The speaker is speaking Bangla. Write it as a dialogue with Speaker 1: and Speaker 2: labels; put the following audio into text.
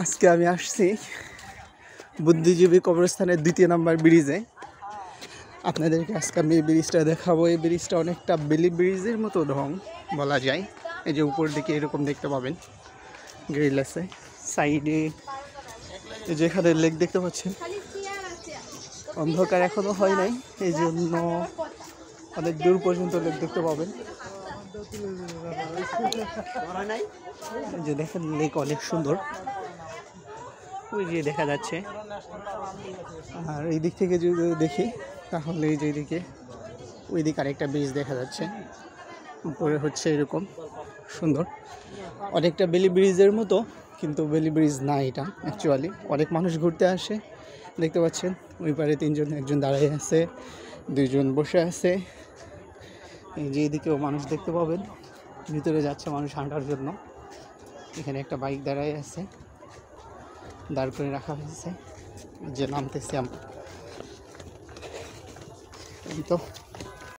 Speaker 1: আজকে আমি আসছি বুদ্ধিজীবী কবরস্থানের 2 নম্বর ব্রিজে। আপনাদেরকে আজকে আমি এই ব্রিজটা দেখাবো। এই ব্রিজটা অনেকটা বেলি ব্রিজের মতো ঢং বলা যায়। এই যে উপর দিকে এরকম দেখতে পাবেন গ্রিল আছে, সাইডে এই যে এখানে লেক দেখতে পাচ্ছেন। অন্ধকার এখনো হয় নাই, এই জন্য অনেক দূর পর্যন্ত লেক দেখতে পাবেন। যে দেখেন লেক অনেক সুন্দর, ওই যে দেখা যাচ্ছে। আর এই দিক থেকে যদি দেখি তাহলে এই যে এইদিকে ওই দিকে আরেকটা ব্রিজ দেখা যাচ্ছে, উপরে হচ্ছে এরকম সুন্দর, অনেকটা বেলি ব্রিজের মতো, কিন্তু বেলি ব্রিজ না এটা অ্যাকচুয়ালি। অনেক মানুষ ঘুরতে আসে, দেখতে পাচ্ছেন ওই পারে 3 জন, একজন দাঁড়িয়ে আছে, 2 জন বসে আছে। এই যে এদিকেও মানুষ দেখতে পাবেন, ভিতরে যাচ্ছে মানুষ হাঁটার জন্য। এখানে একটা বাইক দাঁড়ায় আছে, দাঁড় করে রাখা হয়েছে, যে নামতেছি আমরা। এই তো